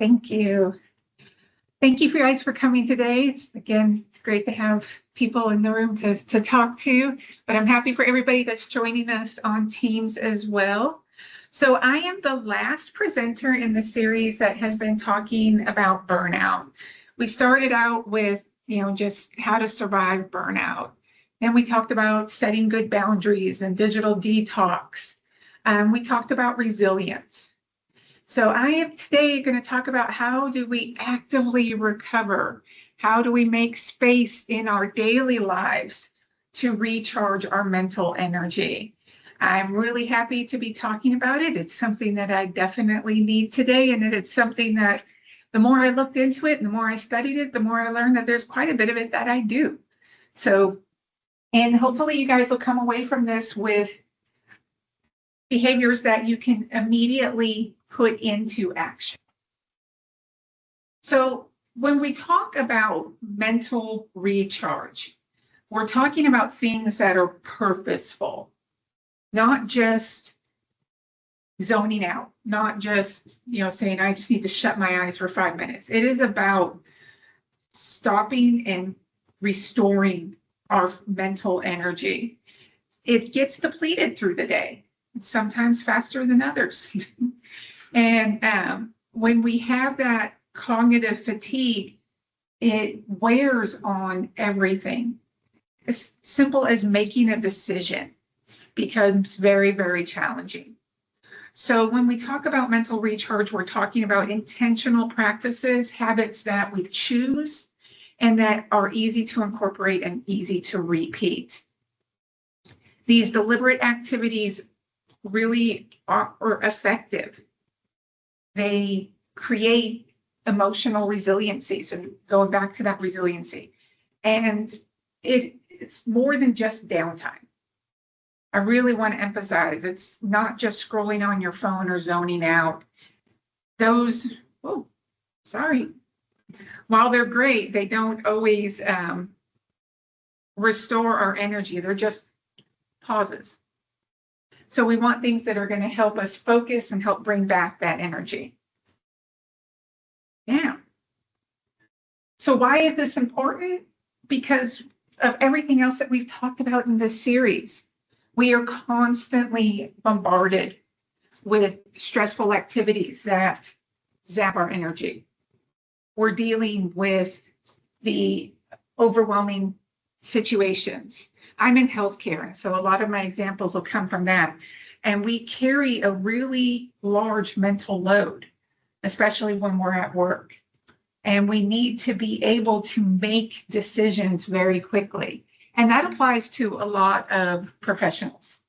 Thank you. Thank you guys for coming today. It's great to have people in the room to talk to, but I'm happy for everybody that's joining us on Teams as well. So I am the last presenter in the series that has been talking about burnout. We started out with, just how to survive burnout. Then we talked about setting good boundaries and digital detox. We talked about resilience. So I am today going to talk about how do we actively recover? How do we make space in our daily lives to recharge our mental energy? I'm really happy to be talking about it. It's something that I definitely need today, and it's something that the more I looked into it and the more I studied it, the more I learned that there's quite a bit of it that I do. So, and hopefully you guys will come away from this with behaviors that you can immediately put into action. So when we talk about mental recharge, we're talking about things that are purposeful, not just zoning out, not just, saying, I just need to shut my eyes for 5 minutes. It is about stopping and restoring our mental energy. It gets depleted through the day, sometimes faster than others. And when we have that cognitive fatigue, it wears on everything. As simple as making a decision becomes very, very challenging. So when we talk about mental recharge, we're talking about intentional practices, habits that we choose and that are easy to incorporate and easy to repeat. These deliberate activities really are effective. They create emotional resiliency. So going back to that resiliency. And it's more than just downtime. I really want to emphasize it's not just scrolling on your phone or zoning out. While they're great, they don't always restore our energy. They're just pauses. So we want things that are going to help us focus and help bring back that energy. Yeah. So why is this important? Because of everything else that we've talked about in this series. We are constantly bombarded with stressful activities that zap our energy. We're dealing with the overwhelming situations. I'm in healthcare, so a lot of my examples will come from that. And we carry a really large mental load, especially when we're at work. And we need to be able to make decisions very quickly. And that applies to a lot of professionals.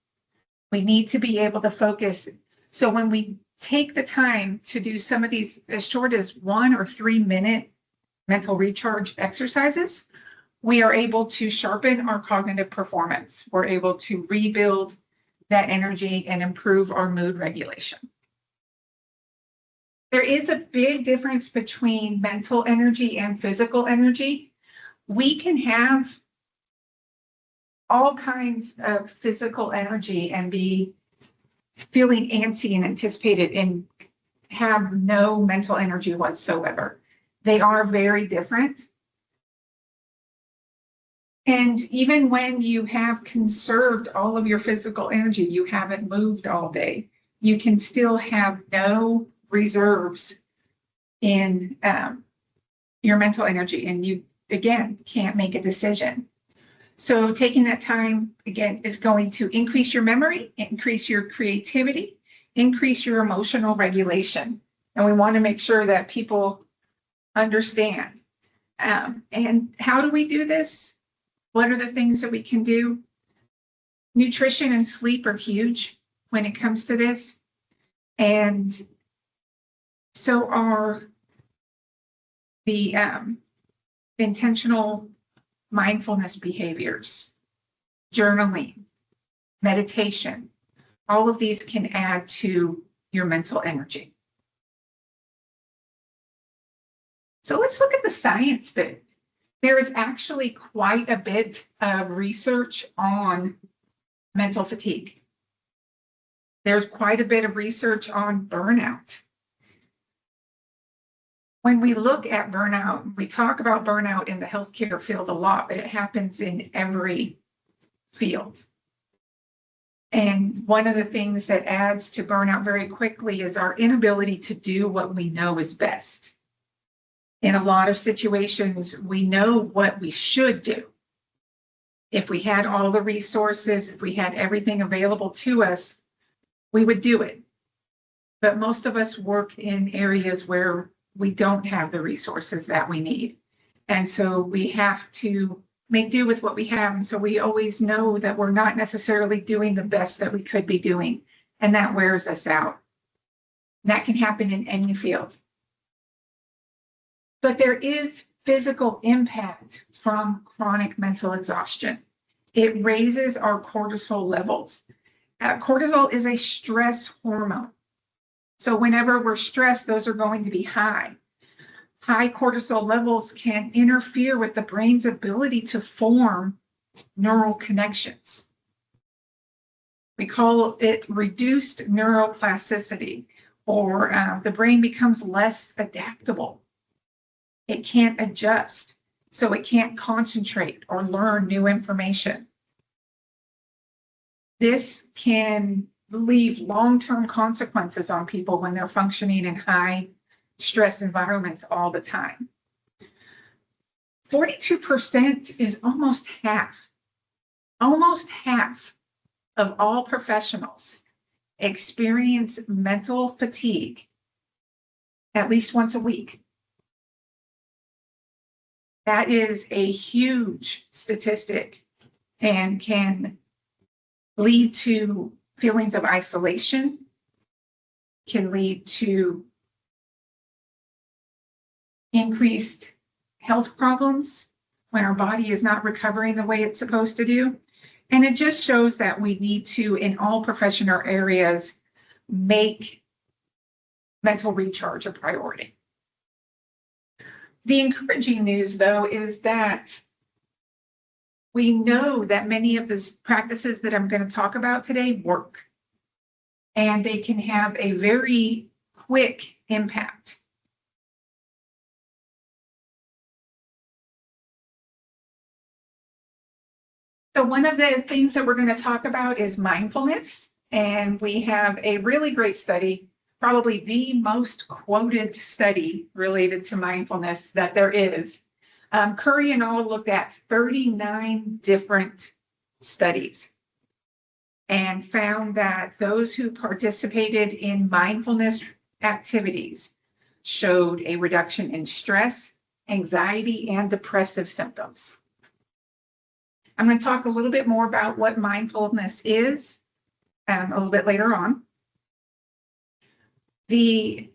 We need to be able to focus. So when we take the time to do some of these as short as 1 or 3 minute mental recharge exercises, we are able to sharpen our cognitive performance. We're able to rebuild that energy and improve our mood regulation. There is a big difference between mental energy and physical energy. We can have all kinds of physical energy and be feeling antsy and anticipated and have no mental energy whatsoever. They are very different. And even when you have conserved all of your physical energy, you haven't moved all day, you can still have no reserves in your mental energy, and you, again, can't make a decision. So taking that time, again, is going to increase your memory, increase your creativity, increase your emotional regulation. And we want to make sure that people understand. And how do we do this? What are the things that we can do? Nutrition and sleep are huge when it comes to this. And so are the intentional mindfulness behaviors, journaling, meditation. All of these can add to your mental energy. So let's look at the science bit. There is actually quite a bit of research on mental fatigue. There's quite a bit of research on burnout. when we look at burnout, we talk about burnout in the healthcare field a lot, but it happens in every field. And one of the things that adds to burnout very quickly is our inability to do what we know is best. In a lot of situations, we know what we should do. If we had all the resources, if we had everything available to us, we would do it. But most of us work in areas where we don't have the resources that we need. And so we have to make do with what we have. And so we always know that we're not necessarily doing the best that we could be doing. And that wears us out. That can happen in any field. But there is physical impact from chronic mental exhaustion. It raises our cortisol levels. Cortisol is a stress hormone. So whenever we're stressed, those are going to be high. High cortisol levels can interfere with the brain's ability to form neural connections. We call it reduced neuroplasticity, or the brain becomes less adaptable. It can't adjust, so it can't concentrate or learn new information. This can leave long-term consequences on people when they're functioning in high stress environments all the time. 42% is almost half of all professionals experience mental fatigue at least once a week. That is a huge statistic and can lead to feelings of isolation, can lead to increased health problems when our body is not recovering the way it's supposed to do. And it just shows that we need to, in all professional areas, make mental recharge a priority. The encouraging news, though, is that we know that many of the practices that I'm going to talk about today work, and they can have a very quick impact. So one of the things that we're going to talk about is mindfulness, and we have a really great study, probably the most quoted study related to mindfulness that there is. Curry and all looked at 39 different studies and found that those who participated in mindfulness activities showed a reduction in stress, anxiety, and depressive symptoms. I'm going to talk a little bit more about what mindfulness is a little bit later on. The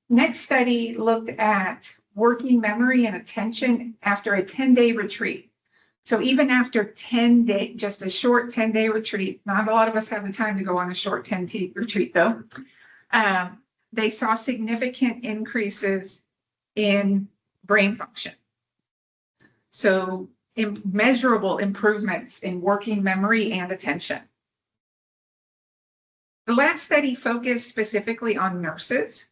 next study looked at working memory and attention after a 10-day retreat. So even after 10 days, just a short 10-day retreat, not a lot of us have the time to go on a short 10-day retreat though, they saw significant increases in brain function. So measurable improvements in working memory and attention. The last study focused specifically on nurses,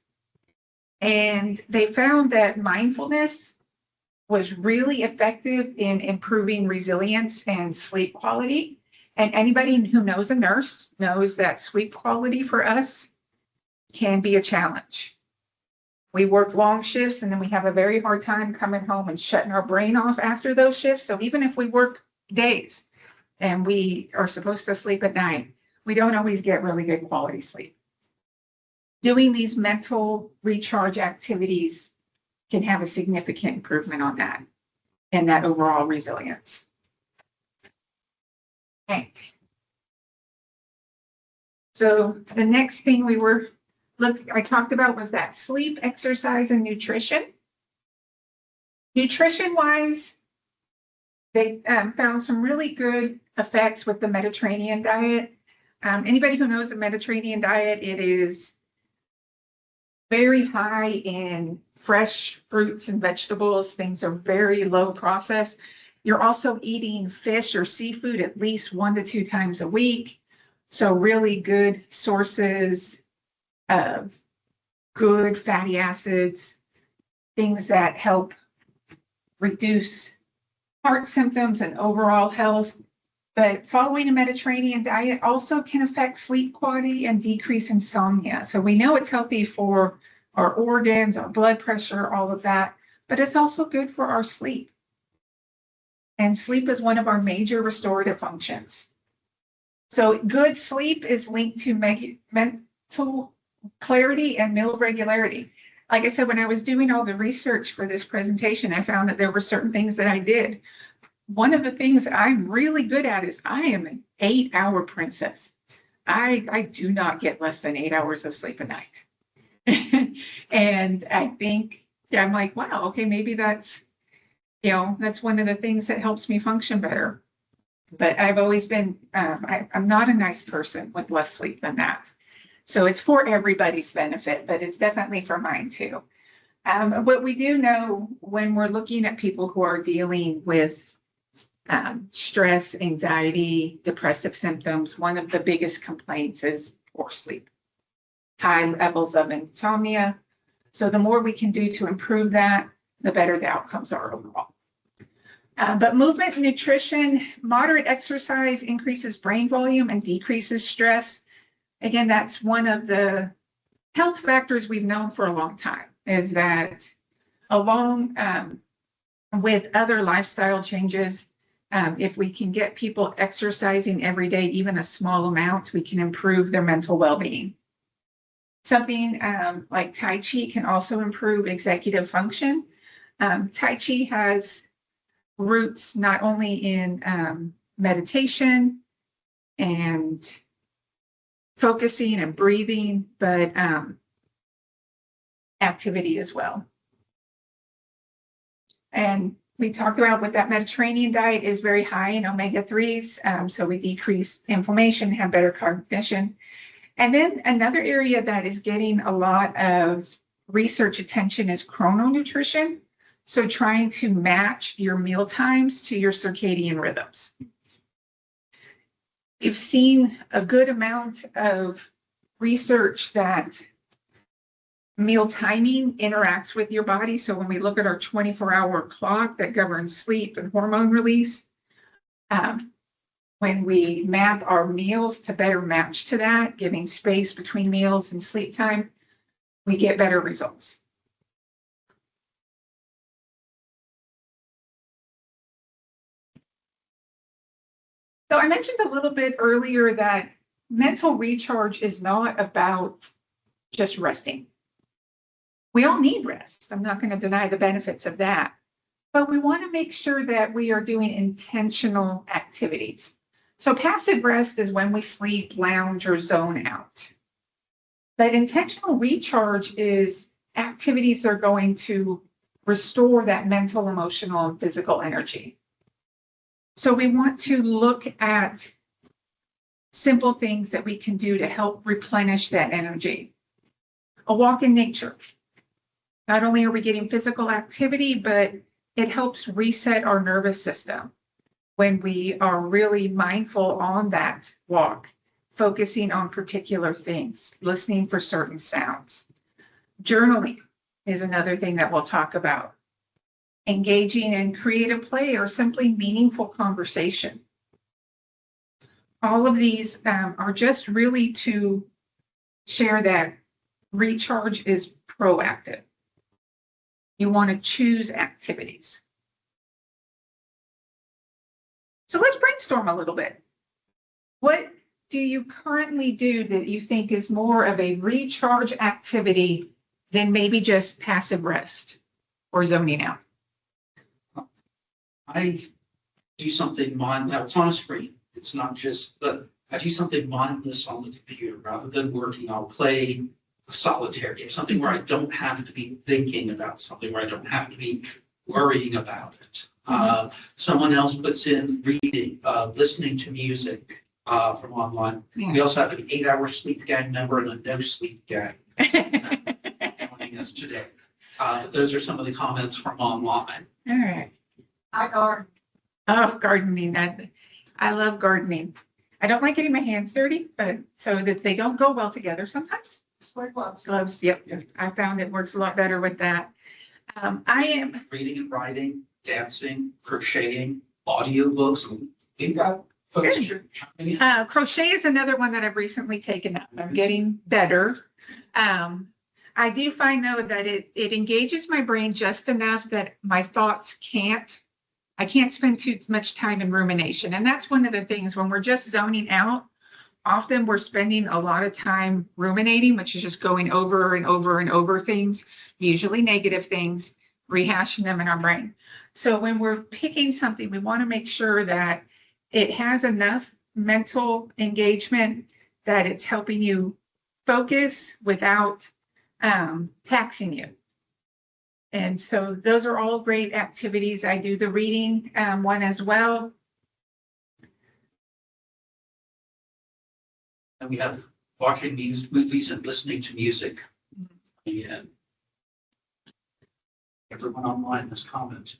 and they found that mindfulness was really effective in improving resilience and sleep quality. And anybody who knows a nurse knows that sleep quality for us can be a challenge. We work long shifts, and then we have a very hard time coming home and shutting our brain off after those shifts. So even if we work days and we are supposed to sleep at night, we don't always get really good quality sleep. Doing these mental recharge activities can have a significant improvement on that and that overall resilience. Okay. So the next thing I talked about was that sleep, exercise, and nutrition. Nutrition-wise, they found some really good effects with the Mediterranean diet. Anybody who knows the Mediterranean diet, it is very high in fresh fruits and vegetables. Things are very low processed. You're also eating fish or seafood at least 1 to 2 times a week. So really good sources of good fatty acids, things that help reduce heart symptoms and overall health. But following a Mediterranean diet also can affect sleep quality and decrease insomnia. So we know it's healthy for our organs, our blood pressure, all of that, but it's also good for our sleep. And sleep is one of our major restorative functions. So good sleep is linked to mental clarity and meal regularity. Like I said, when I was doing all the research for this presentation, I found that there were certain things that I did. One of the things I'm really good at is I am an 8-hour princess. I do not get less than 8 hours of sleep a night. And I think, yeah, I'm like, wow, okay, maybe that's, that's one of the things that helps me function better. But I've always been, I'm not a nice person with less sleep than that. So it's for everybody's benefit, but it's definitely for mine too. What we do know when we're looking at people who are dealing with stress, anxiety, depressive symptoms, one of the biggest complaints is poor sleep, high levels of insomnia. So the more we can do to improve that, the better the outcomes are overall. But movement and nutrition, moderate exercise increases brain volume and decreases stress. Again, that's one of the health factors we've known for a long time, is that along with other lifestyle changes, if we can get people exercising every day, even a small amount, we can improve their mental well-being. Something like Tai Chi can also improve executive function. Tai Chi has roots not only in meditation and focusing and breathing, but activity as well. And we talked about what that Mediterranean diet is very high in omega-3s, so we decrease inflammation, have better cognition. And then another area that is getting a lot of research attention is chrononutrition. So trying to match your meal times to your circadian rhythms. You've seen a good amount of research that meal timing interacts with your body. So when we look at our 24-hour clock that governs sleep and hormone release, when we map our meals to better match to that, giving space between meals and sleep time, we get better results. So I mentioned a little bit earlier that mental recharge is not about just resting. We all need rest. I'm not going to deny the benefits of that, but we want to make sure that we are doing intentional activities. So passive rest is when we sleep, lounge, or zone out. But intentional recharge is activities that are going to restore that mental, emotional, and physical energy. So we want to look at simple things that we can do to help replenish that energy. A walk in nature. Not only are we getting physical activity, but it helps reset our nervous system when we are really mindful on that walk, focusing on particular things, listening for certain sounds. Journaling is another thing that we'll talk about. Engaging in creative play or simply meaningful conversation. All of these are just really to share that recharge is proactive. You want to choose activities. So let's brainstorm a little bit. What do you currently do that you think is more of a recharge activity than maybe just passive rest or zoning out? I do something now it's on a screen. It's not just, but I do something mindless on the computer rather than working. I'll play a solitaire game, something where I don't have to be thinking about something, where I don't have to be worrying about it. Someone else puts in reading, listening to music from online. Yeah. We also have an 8-hour sleep gang member and a no sleep gang joining us today. Those are some of the comments from online. All right. I garden. Oh, gardening. I love gardening. I don't like getting my hands dirty, but so that they don't go well together sometimes. Wear gloves. Gloves, yep. I found it works a lot better with that. I am, Reading and writing, dancing, crocheting, audiobooks. We've got folks here chiming in. crochet is another one that I've recently taken up. I'm getting better. I do find though that it engages my brain just enough that my thoughts I can't spend too much time in rumination. And that's one of the things when we're just zoning out, often we're spending a lot of time ruminating, which is just going over and over and over things, usually negative things, rehashing them in our brain. So when we're picking something, we want to make sure that it has enough mental engagement that it's helping you focus without taxing you. And so those are all great activities. I do the reading one as well. And we have watching movies and listening to music. Yeah. Everyone online has commented.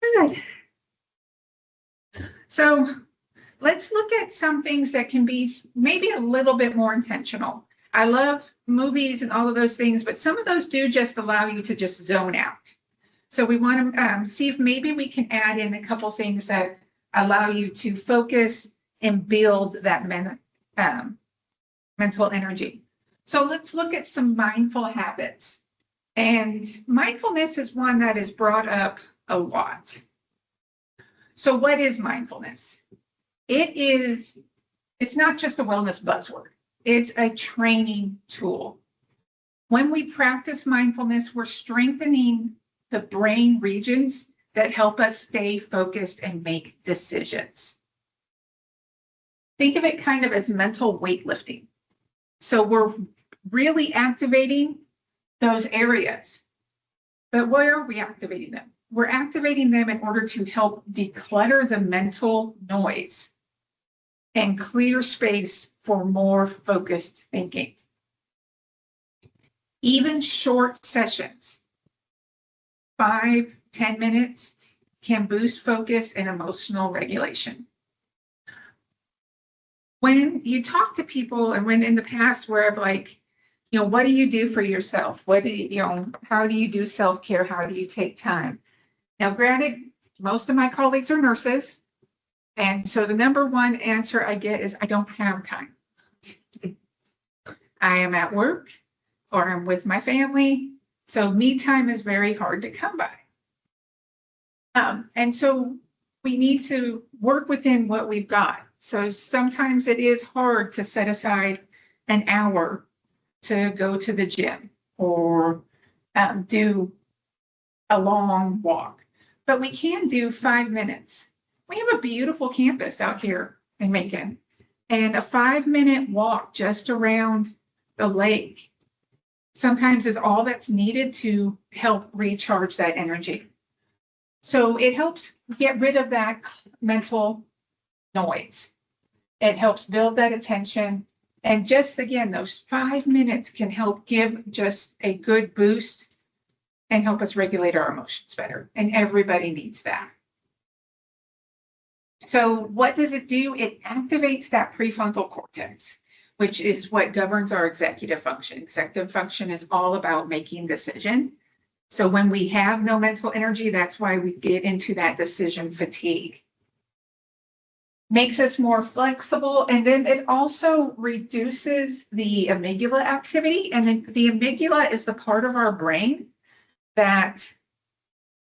Good. So let's look at some things that can be maybe a little bit more intentional. I love movies and all of those things, but some of those do just allow you to just zone out. So we want to see if maybe we can add in a couple things that allow you to focus and build that mental energy. So let's look at some mindful habits. And mindfulness is one that is brought up a lot. So what is mindfulness? It's not just a wellness buzzword. It's a training tool. When we practice mindfulness, we're strengthening the brain regions that help us stay focused and make decisions. Think of it kind of as mental weightlifting. So we're really activating those areas. But where are we activating them? We're activating them in order to help declutter the mental noise and clear space for more focused thinking. Even short sessions, 5-10 minutes, can boost focus and emotional regulation. When you talk to people, and when in the past where like, what do you do for yourself? How do you do self-care? How do you take time? Now, granted, most of my colleagues are nurses. And so the number one answer I get is I don't have time. I am at work or I'm with my family. So me time is very hard to come by. And so we need to work within what we've got. So sometimes it is hard to set aside an hour to go to the gym or do a long walk, but we can do 5 minutes. We have a beautiful campus out here in Macon, and a 5-minute walk just around the lake sometimes is all that's needed to help recharge that energy. So it helps get rid of that mental noise. It helps build that attention. And just again, those 5 minutes can help give just a good boost and help us regulate our emotions better. And everybody needs that. So what does it do? It activates that prefrontal cortex, which is what governs our executive function. Executive function is all about making decision. So when we have no mental energy, that's why we get into that decision fatigue. Makes us more flexible, and then it also reduces the amygdala activity. And then the amygdala is the part of our brain that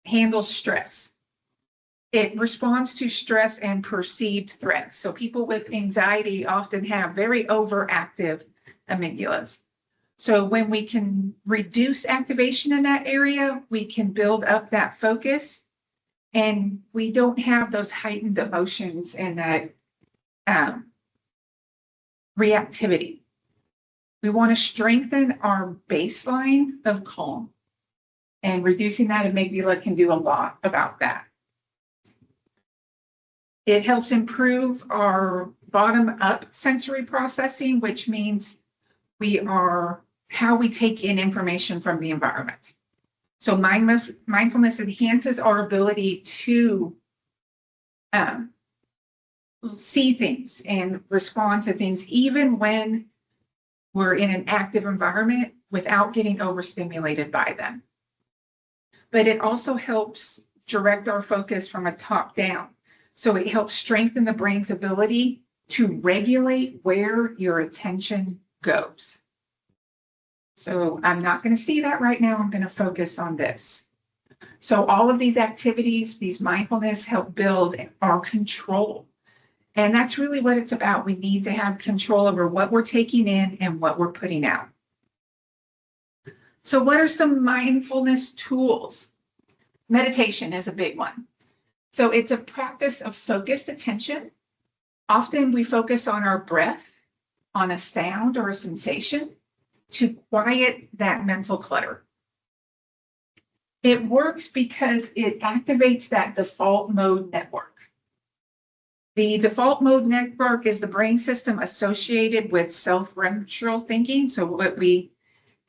handles stress. It responds to stress and perceived threats. So people with anxiety often have very overactive amygdalas. So when we can reduce activation in that area, we can build up that focus, and we don't have those heightened emotions and that reactivity. We want to strengthen our baseline of calm, and reducing that amygdala can do a lot about that. It helps improve our bottom-up sensory processing, which means how we take in information from the environment. So mindfulness enhances our ability to see things and respond to things, even when we're in an active environment. without getting overstimulated by them. But it also helps direct our focus from a top down. So it helps strengthen the brain's ability to regulate where your attention goes. So I'm not going to see that right now. I'm going to focus on this. So all of these activities, these mindfulness help build our control. And that's really what it's about. We need to have control over what we're taking in and what we're putting out. So what are some mindfulness tools? Meditation is a big one. So it's a practice of focused attention. Often we focus on our breath, on a sound or a sensation to quiet that mental clutter. It works because it activates that default mode network. The default mode network is the brain system associated with self-referential thinking, so what we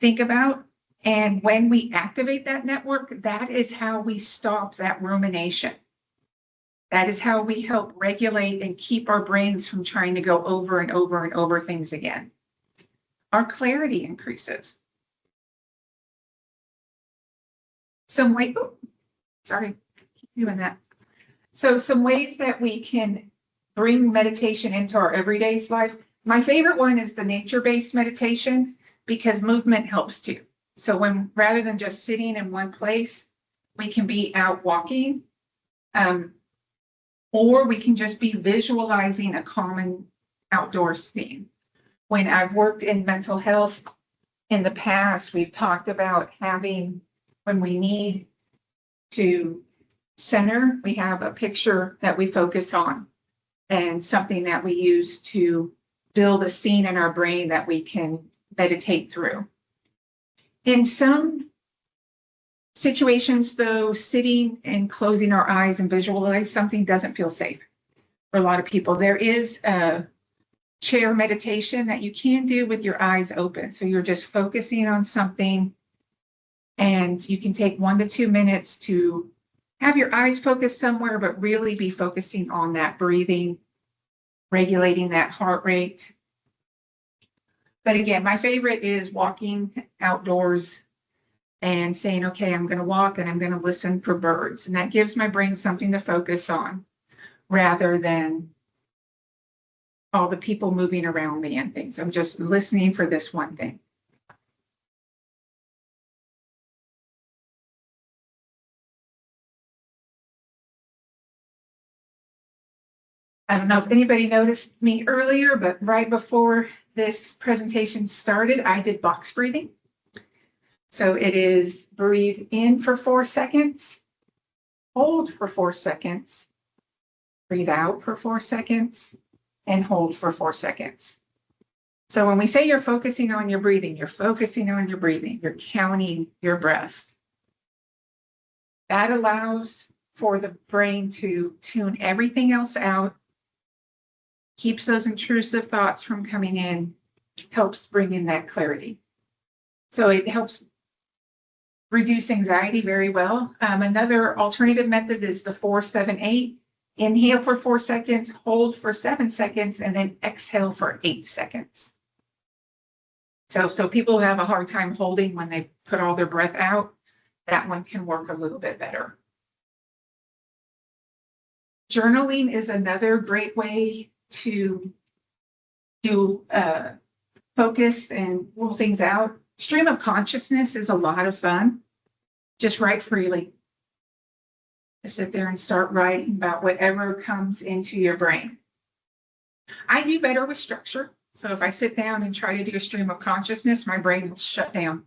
think about. And when we activate that network, that is how we stop that rumination. That is how we help regulate and keep our brains from trying to go over and over and over things again. Our clarity increases. Some way, sorry, keep doing that. So some ways that we can bring meditation into our everyday life. My favorite one is the nature-based meditation because movement helps too. So when rather than just sitting in one place, we can be out walking, or we can just be visualizing a common outdoors theme. When I've worked in mental health in the past, we've talked about having, when we need to center, we have a picture that we focus on and something that we use to build a scene in our brain that we can meditate through. In some situations, though, sitting and closing our eyes and visualize something doesn't feel safe for a lot of people. There is a chair meditation that you can do with your eyes open. So you're just focusing on something and you can take 1 to 2 minutes to have your eyes focused somewhere, but really be focusing on that breathing, regulating that heart rate. But again, my favorite is walking outdoors and saying, okay, I'm going to walk and I'm going to listen for birds. And that gives my brain something to focus on rather than all the people moving around me and things. I'm just listening for this one thing. I don't know if anybody noticed me earlier, but right before this presentation started, I did box breathing. So it is breathe in for 4 seconds, hold for 4 seconds, breathe out for 4 seconds, and hold for 4 seconds. So when we say you're focusing on your breathing, you're focusing on your breathing, you're counting your breaths. That allows for the brain to tune everything else out, keeps those intrusive thoughts from coming in, helps bring in that clarity. So it helps reduce anxiety very well. Another alternative method is the 4-7-8. Inhale for 4 seconds, hold for 7 seconds, and then exhale for 8 seconds. So people who have a hard time holding when they put all their breath out, that one can work a little bit better. Journaling is another great way to do focus and rule things out. Stream of consciousness is a lot of fun. Just write freely. Just sit there and start writing about whatever comes into your brain. I do better with structure. So if I sit down and try to do a stream of consciousness, my brain will shut down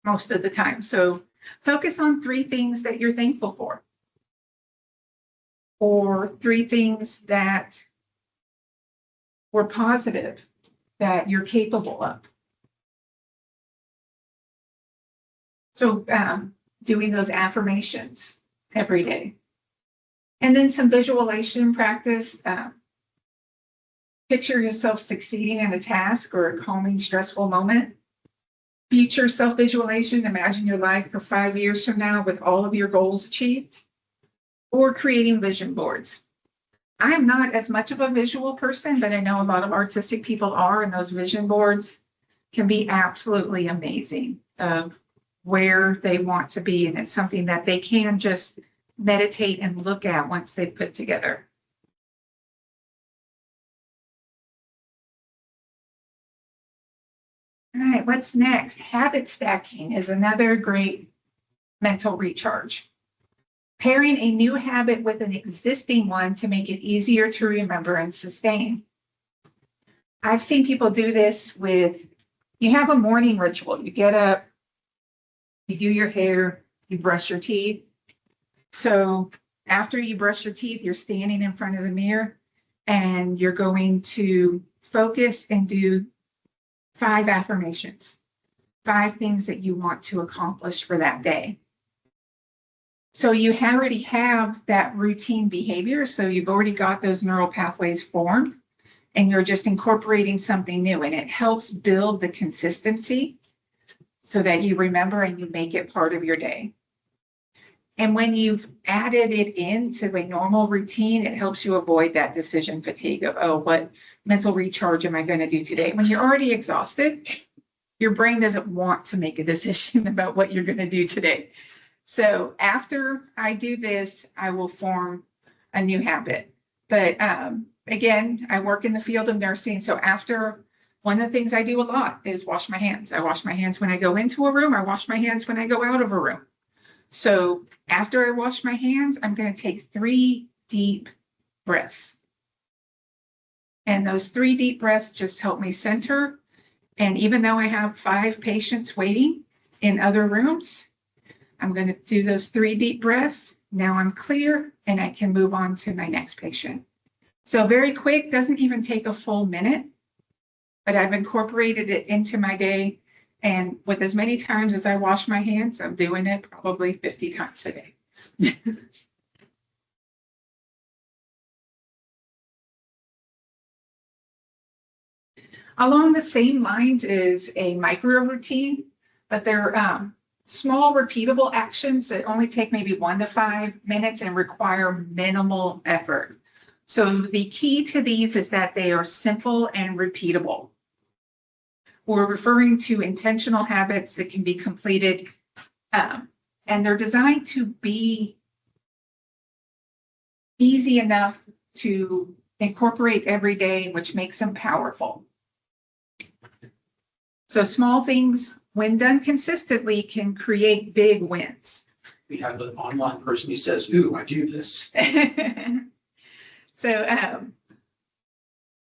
most of the time. So focus on 3 things that you're thankful for, or 3 things that were positive that you're capable of. So doing those affirmations every day. And then some visualization practice. Picture yourself succeeding in a task or a calming, stressful moment. Future self-visualization, imagine your life for 5 years from now with all of your goals achieved. Or creating vision boards. I am not as much of a visual person, but I know a lot of artistic people are, and those vision boards can be absolutely amazing of where they want to be. And it's something that they can just meditate and look at once they've put together. All right, what's next? Habit stacking is another great mental recharge. Pairing a new habit with an existing one to make it easier to remember and sustain. I've seen people do this with, you have a morning ritual. You get up, you do your hair, you brush your teeth. So after you brush your teeth, you're standing in front of the mirror and you're going to focus and do 5 affirmations, 5 things that you want to accomplish for that day. So you already have that routine behavior. So you've already got those neural pathways formed and you're just incorporating something new, and it helps build the consistency so that you remember and you make it part of your day. And when you've added it into a normal routine, it helps you avoid that decision fatigue of, oh, what mental recharge am I going to do today? When you're already exhausted, your brain doesn't want to make a decision about what you're going to do today. So after I do this, I will form a new habit. But again, I work in the field of nursing. So after, one of the things I do a lot is wash my hands. I wash my hands when I go into a room. I wash my hands when I go out of a room. So after I wash my hands, I'm going to take 3 deep breaths. And those 3 deep breaths just help me center. And even though I have 5 patients waiting in other rooms, I'm going to do those 3 deep breaths. Now I'm clear and I can move on to my next patient. So very quick, doesn't even take a full minute, but I've incorporated it into my day. And with as many times as I wash my hands, I'm doing it probably 50 times a day. Along the same lines is a micro routine, but they're small repeatable actions that only take maybe 1 to 5 minutes and require minimal effort. So the key to these is that they are simple and repeatable. We're referring to intentional habits that can be completed, and they're designed to be easy enough to incorporate every day, which makes them powerful. So small things, when done consistently, can create big wins. We have an online person who says, ooh, I do this. So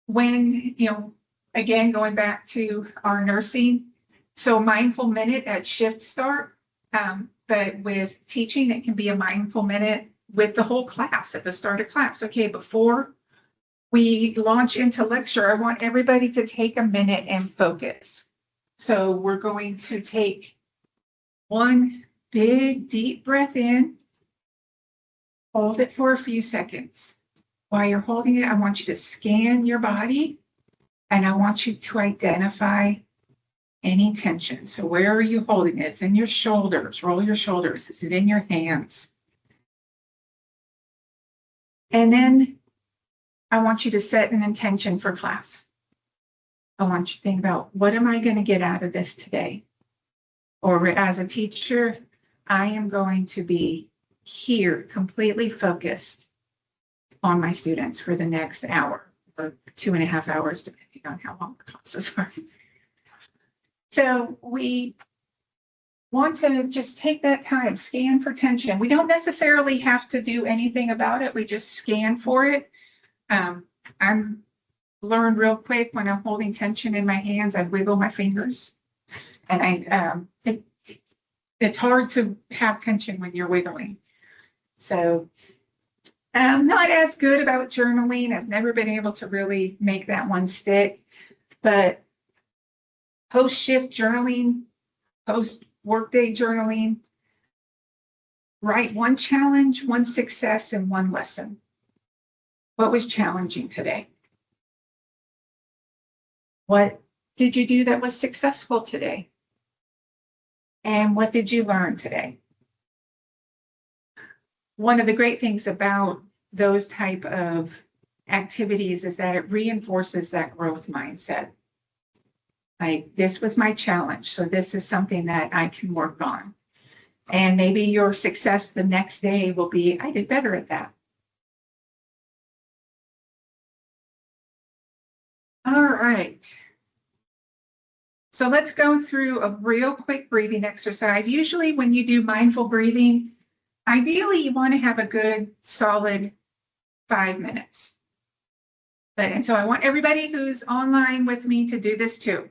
when, again, going back to our nursing, so mindful minute at shift start, but with teaching, it can be a mindful minute with the whole class at the start of class. Okay, before we launch into lecture, I want everybody to take a minute and focus. So we're going to take 1 big deep breath in, hold it for a few seconds. While you're holding it, I want you to scan your body and I want you to identify any tension. So where are you holding it? It's in your shoulders. Roll your shoulders. Is it in your hands? And then I want you to set an intention for class. I want you to think about, what am I going to get out of this today? Or as a teacher, I am going to be here completely focused on my students for the next hour or 2.5 hours, depending on how long the classes are. So we want to just take that time, scan for tension. We don't necessarily have to do anything about it. We just scan for it. I'm learned real quick when I'm holding tension in my hands, I wiggle my fingers. And it's hard to have tension when you're wiggling. So I'm not as good about journaling. I've never been able to really make that one stick. But post-shift journaling, post-workday journaling, write 1 challenge, 1 success, and 1 lesson. What was challenging today? What did you do that was successful today? And what did you learn today? One of the great things about those type of activities is that it reinforces that growth mindset. Like, this was my challenge, so this is something that I can work on. And maybe your success the next day will be, I did better at that. All right. So let's go through a real quick breathing exercise. Usually when you do mindful breathing, ideally you want to have a good solid 5 minutes. And so I want everybody who's online with me to do this too.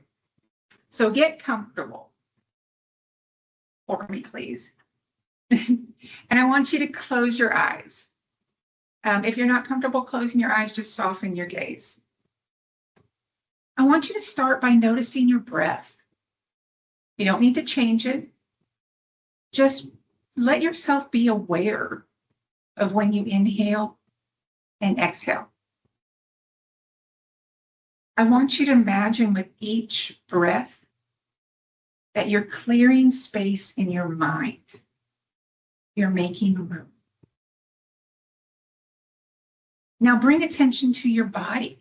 So get comfortable for me, please. And I want you to close your eyes. If you're not comfortable closing your eyes, just soften your gaze. I want you to start by noticing your breath. You don't need to change it. Just let yourself be aware of when you inhale and exhale. I want you to imagine with each breath that you're clearing space in your mind. You're making room. Now bring attention to your body.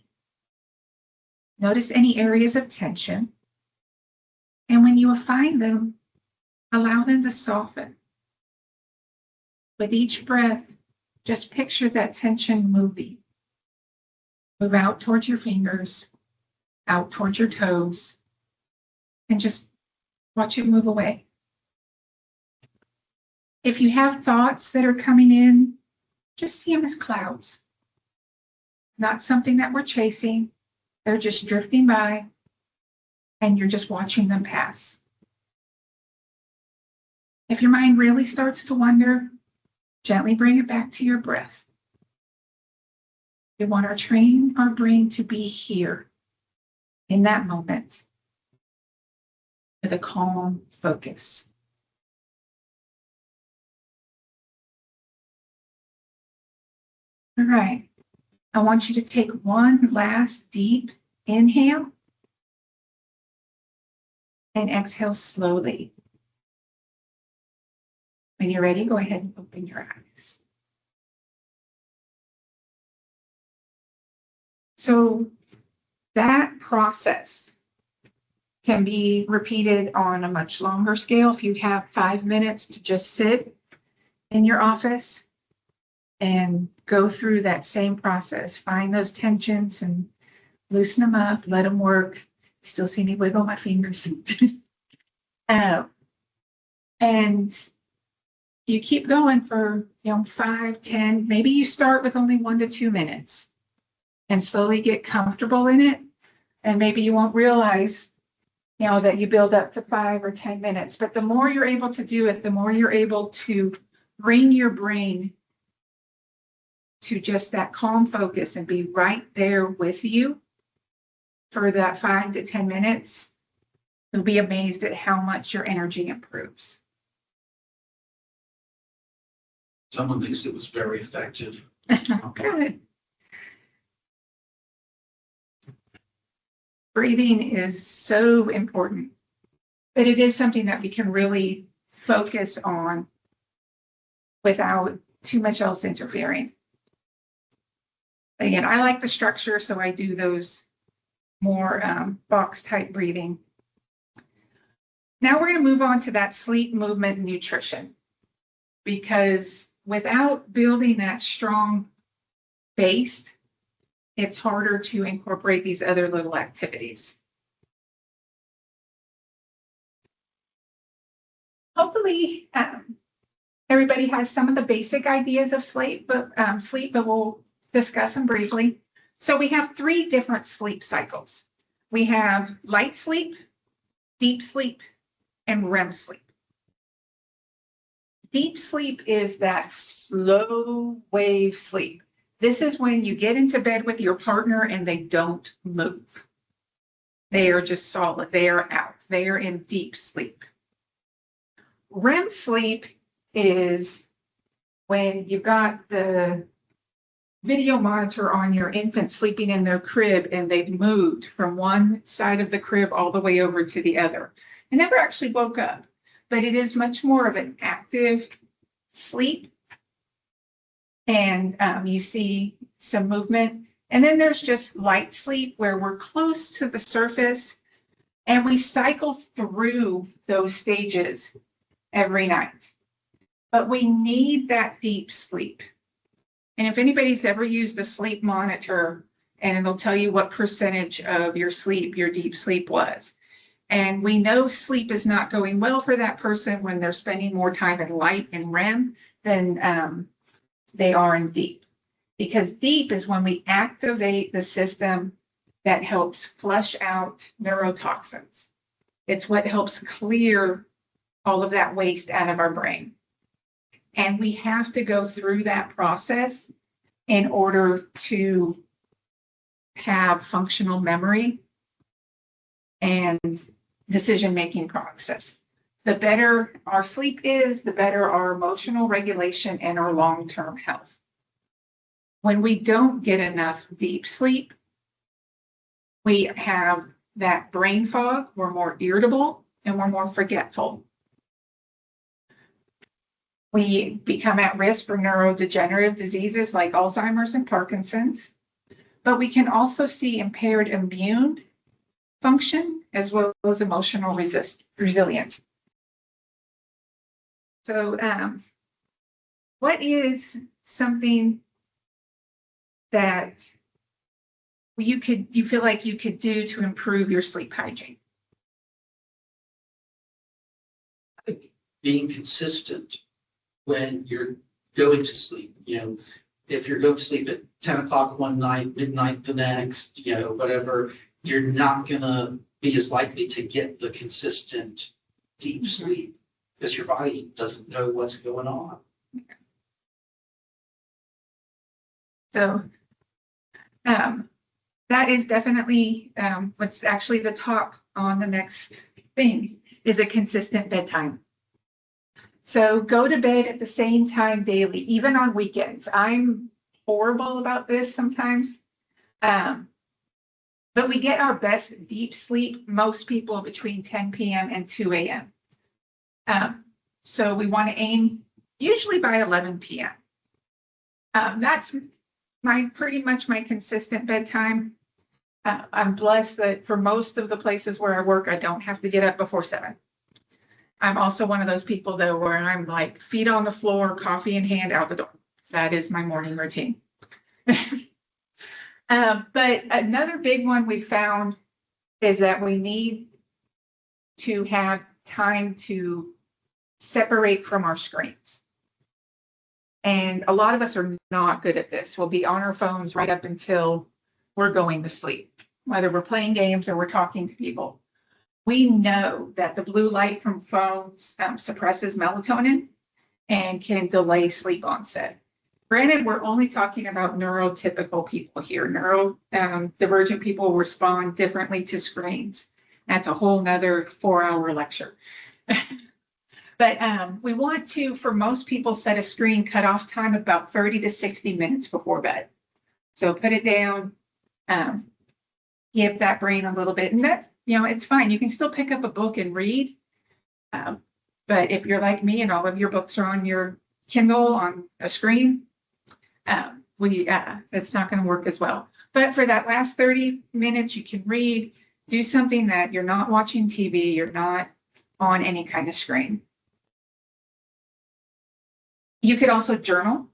Notice any areas of tension. And when you find them, allow them to soften. With each breath, just picture that tension moving. Move out towards your fingers, out towards your toes, and just watch it move away. If you have thoughts that are coming in, just see them as clouds. Not something that we're chasing. They're just drifting by, and you're just watching them pass. If your mind really starts to wander, gently bring it back to your breath. We want to train our brain to be here in that moment with a calm focus. All right. I want you to take one last deep inhale and exhale slowly. When you're ready, go ahead and open your eyes. So that process can be repeated on a much longer scale. If you have 5 minutes to just sit in your office and go through that same process, find those tensions and loosen them up, let them work. Still see me wiggle my fingers. And you keep going for 5, 10, maybe you start with only 1 to 2 minutes and slowly get comfortable in it. And maybe you won't realize that you build up to 5 or 10 minutes. But the more you're able to do it, the more you're able to bring your brain to just that calm focus and be right there with you for that 5 to 10 minutes. You'll be amazed at how much your energy improves. Someone thinks it was very effective. Good. Breathing is so important, but it is something that we can really focus on without too much else interfering. Again, I like the structure, so I do those more box type breathing. Now we're going to move on to that sleep, movement, nutrition, because without building that strong base, it's harder to incorporate these other little activities. Hopefully, everybody has some of the basic ideas of sleep, but we'll discuss them briefly. So we have 3 different sleep cycles. We have light sleep, deep sleep, and REM sleep. Deep sleep is that slow wave sleep. This is when you get into bed with your partner and they don't move. They are just solid. They are out. They are in deep sleep. REM sleep is when you've got the video monitor on your infant sleeping in their crib and they've moved from one side of the crib all the way over to the other. I never actually woke up, but it is much more of an active sleep. And you see some movement. And then there's just light sleep where we're close to the surface And we cycle through those stages every night. But we need that deep sleep. And if anybody's ever used a sleep monitor, and it'll tell you what percentage of your sleep, your deep sleep was. And we know sleep is not going well for that person when they're spending more time in light and REM than they are in deep. Because deep is when we activate the system that helps flush out neurotoxins. It's what helps clear all of that waste out of our brain. And we have to go through that process in order to have functional memory and decision-making process. The better our sleep is, the better our emotional regulation and our long-term health. When we don't get enough deep sleep, we have that brain fog, we're more irritable, and we're more forgetful. We become at risk for neurodegenerative diseases like Alzheimer's and Parkinson's, but we can also see impaired immune function as well as emotional resilience. So what is something that you feel like you could do to improve your sleep hygiene? Being consistent when you're going to sleep, if you're going to sleep at 10 o'clock one night, midnight the next, whatever, you're not gonna be as likely to get the consistent deep sleep because your body doesn't know what's going on. So that is definitely what's actually the top on the next thing is a consistent bedtime. So go to bed at the same time daily, even on weekends. I'm horrible about this sometimes. But we get our best deep sleep, most people between 10 p.m. and 2 a.m. So we want to aim usually by 11 p.m. That's pretty much my consistent bedtime. I'm blessed that for most of the places where I work, I don't have to get up before 7. I'm also one of those people though, where I'm like feet on the floor, coffee in hand, out the door. That is my morning routine. But another big one we found is that we need to have time to separate from our screens. And a lot of us are not good at this. We'll be on our phones right up until we're going to sleep, whether we're playing games or we're talking to people. We know that the blue light from phones suppresses melatonin and can delay sleep onset. Granted, we're only talking about neurotypical people here. Neurodivergent people respond differently to screens. That's a whole nother 4-hour lecture. But we want to, for most people, set a screen cutoff time about 30 to 60 minutes before bed. So put it down, give that brain a little bit, and that, it's fine. You can still pick up a book and read. But if you're like me and all of your books are on your Kindle on a screen, it's not going to work as well. But for that last 30 minutes, you can read, do something that you're not watching TV, you're not on any kind of screen. You could also journal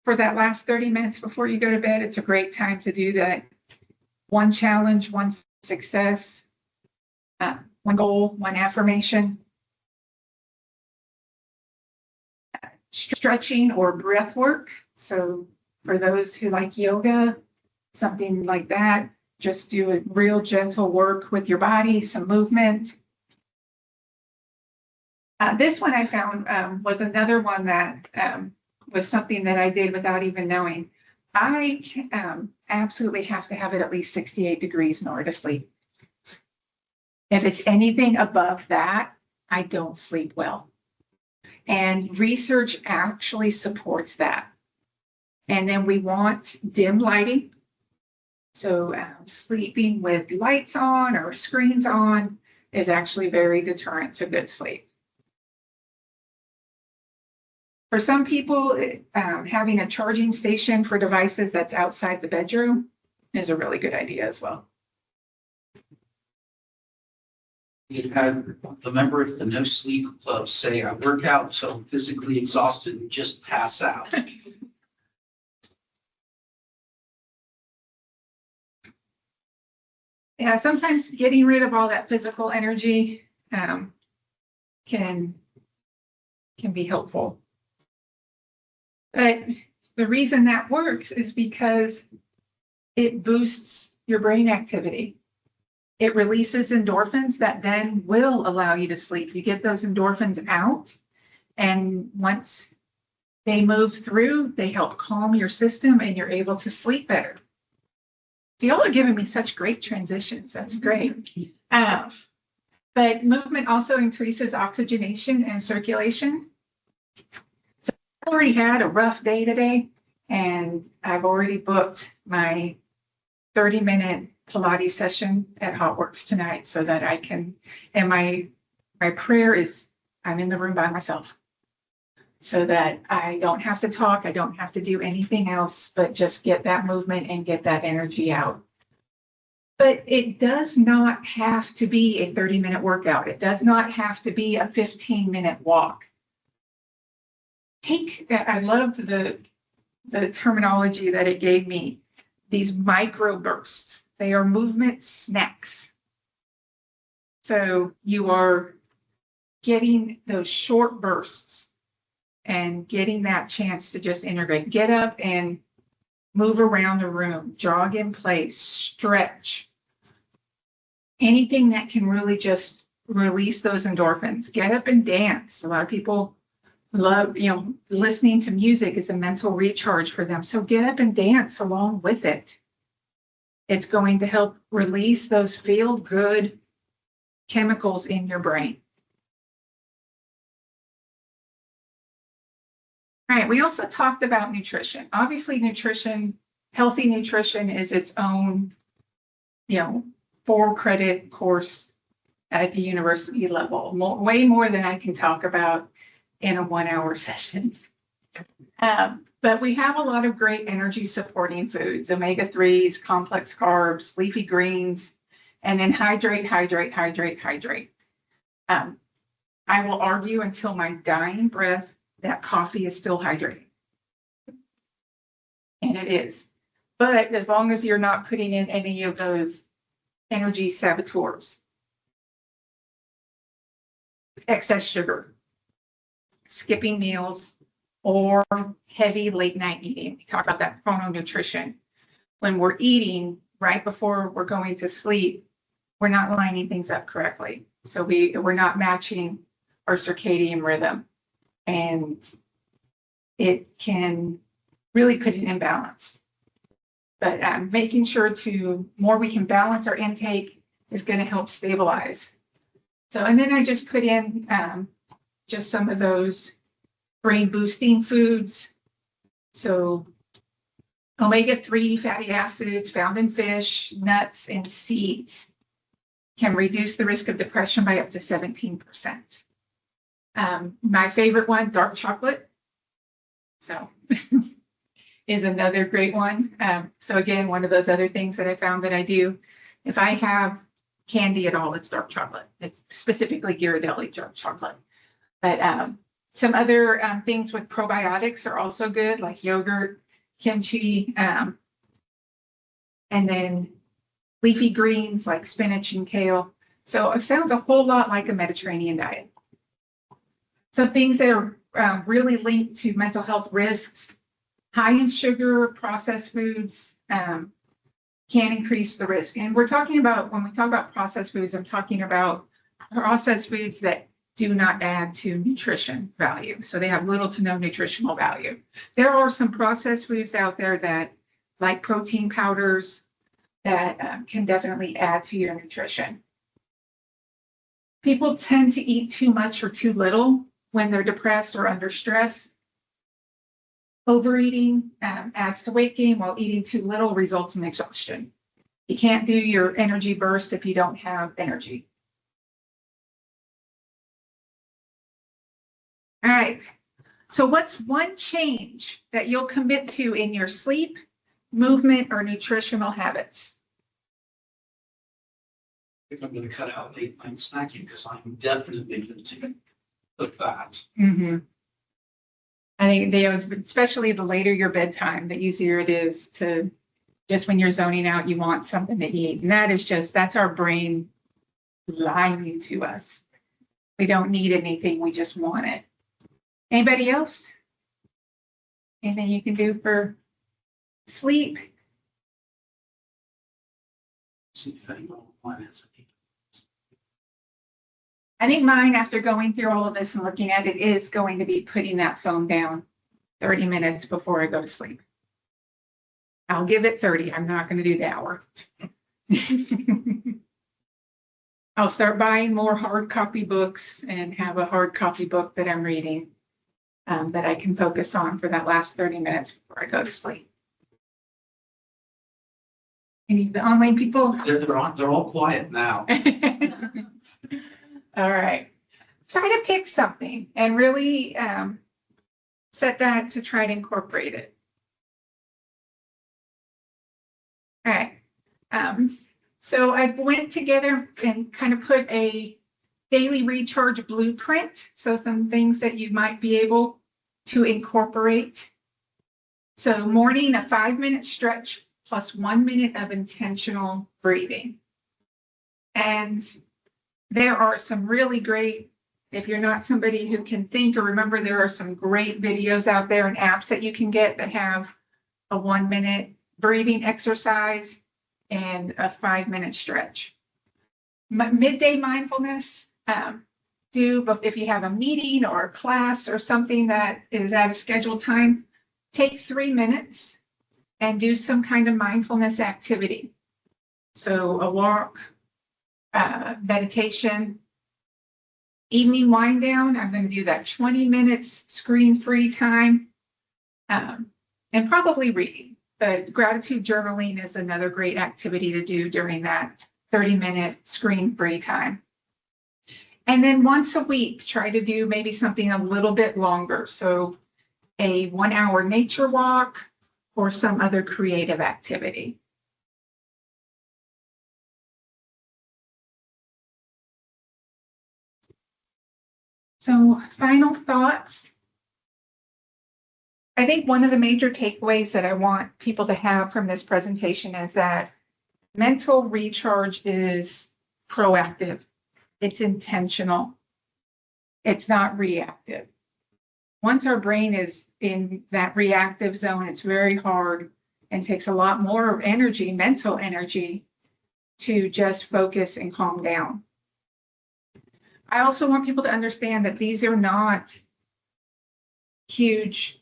for that last 30 minutes before you go to bed. It's a great time to do that. One challenge, one success, one goal, one affirmation. Stretching or breath work. So for those who like yoga, something like that, just do a real gentle work with your body, some movement. This one I found was another one that was something that I did without even knowing. I absolutely have to have it at least 68 degrees in order to sleep. If it's anything above that, I don't sleep well. And research actually supports that. And then we want dim lighting. So sleeping with lights on or screens on is actually very deterrent to good sleep. For some people, having a charging station for devices that's outside the bedroom is a really good idea as well. We had the member of the No Sleep Club say, I work out until I'm physically exhausted and just pass out. Yeah, sometimes getting rid of all that physical energy can be helpful. But the reason that works is because it boosts your brain activity. It releases endorphins that then will allow you to sleep. You get those endorphins out, and once they move through, they help calm your system and you're able to sleep better. So y'all are giving me such great transitions. That's great. But movement also increases oxygenation and circulation. So I already had a rough day today, and I've already booked my 30-minute Pilates session at HotWorks tonight so that I can, and my prayer is I'm in the room by myself so that I don't have to talk. I don't have to do anything else, but just get that movement and get that energy out. But it does not have to be a 30-minute workout. It does not have to be a 15-minute walk. I loved the terminology that it gave me, these micro bursts. They are movement snacks. So you are getting those short bursts and getting that chance to just integrate. Get up and move around the room, jog in place, stretch. Anything that can really just release those endorphins. Get up and dance. A lot of people love, listening to music is a mental recharge for them. So get up and dance along with it. It's going to help release those feel-good chemicals in your brain. All right, we also talked about nutrition. Obviously, healthy nutrition is its own, 4-credit course at the university level, way more than I can talk about in a 1-hour session. But we have a lot of great energy supporting foods, omega-3s, complex carbs, leafy greens, and then hydrate. I will argue until my dying breath that coffee is still hydrating. And it is. But as long as you're not putting in any of those energy saboteurs, excess sugar, skipping meals, or heavy late night eating. We talk about that chrononutrition. When we're eating right before we're going to sleep, we're not lining things up correctly. So we're not matching our circadian rhythm. And it can really put an imbalance. But making sure more we can balance our intake is going to help stabilize. So, and then I just put in just some of those brain boosting foods. So omega-3 fatty acids found in fish, nuts, and seeds can reduce the risk of depression by up to 17%. My favorite one, dark chocolate. So is another great one. So again, one of those other things that I found that I do, if I have candy at all, it's dark chocolate. It's specifically Ghirardelli dark chocolate. But some other things with probiotics are also good, like yogurt, kimchi, and then leafy greens like spinach and kale. So it sounds a whole lot like a Mediterranean diet. So things that are really linked to mental health risks, high in sugar, processed foods can increase the risk. And we're talking about, when we talk about processed foods, I'm talking about processed foods that do not add to nutrition value. So they have little to no nutritional value. There are some processed foods out there that, like protein powders, that can definitely add to your nutrition. People tend to eat too much or too little when they're depressed or under stress. Overeating adds to weight gain, while eating too little results in exhaustion. You can't do your energy bursts if you don't have energy. All right. So what's one change that you'll commit to in your sleep, movement, or nutritional habits? think I'm gonna cut out late night snacking because I'm definitely guilty of that. I think they, especially the later your bedtime, the easier it is to, just when you're zoning out, you want something to eat. And that is just, that's our brain lying to us. We don't need anything, we just want it. Anybody else? Anything you can do for sleep? See if anyone has any. I think mine, after going through all of this and looking at it, is going to be putting that phone down 30 minutes before I go to sleep. I'll give it 30. I'm not going to do the hour. I'll start buying more hard copy books and have a hard copy book that I'm reading that I can focus on for that last 30 minutes before I go to sleep. Any of the online people? They're all quiet now. All right. Try to pick something and really set that to try to incorporate it. All right. So I went together and kind of put a daily recharge blueprint. So some things that you might be able to incorporate. So morning, a 5-minute stretch plus 1 minute of intentional breathing. And there are some really great, if you're not somebody who can think or remember, there are some great videos out there and apps that you can get that have a 1 minute breathing exercise and a 5-minute stretch. Midday mindfulness, if you have a meeting or a class or something that is at a scheduled time, take 3 minutes and do some kind of mindfulness activity. So a walk, meditation, evening wind down. I'm going to do that 20 minutes screen-free time, and probably reading. But gratitude journaling is another great activity to do during that 30-minute screen-free time. And then once a week, try to do maybe something a little bit longer. So a 1-hour nature walk or some other creative activity. So final thoughts. I think one of the major takeaways that I want people to have from this presentation is that mental recharge is proactive. It's intentional. It's not reactive. Once our brain is in that reactive zone, it's very hard and takes a lot more energy, mental energy, to just focus and calm down. I also want people to understand that these are not huge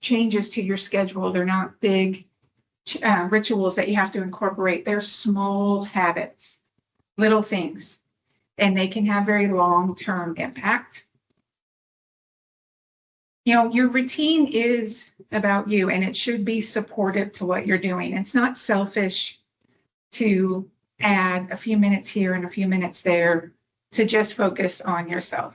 changes to your schedule. They're not big rituals that you have to incorporate. They're small habits, little things, and they can have very long-term impact. You know, your routine is about you, and it should be supportive to what you're doing. It's not selfish to add a few minutes here and a few minutes there to just focus on yourself.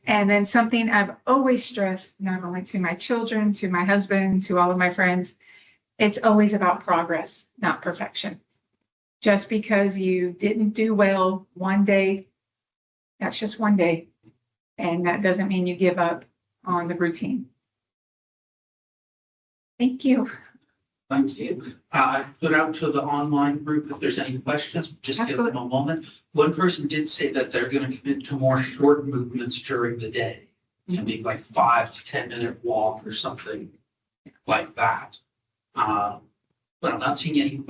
And then something I've always stressed, not only to my children, to my husband, to all of my friends, it's always about progress, not perfection. Just because you didn't do well one day, that's just one day. And that doesn't mean you give up on the routine. Thank you. Thank you. I put out to the online group if there's any questions, just give them a moment. One person did say that they're going to commit to more short movements during the day. Maybe like 5 to 10 minute walk or something like that. But I'm not seeing any questions.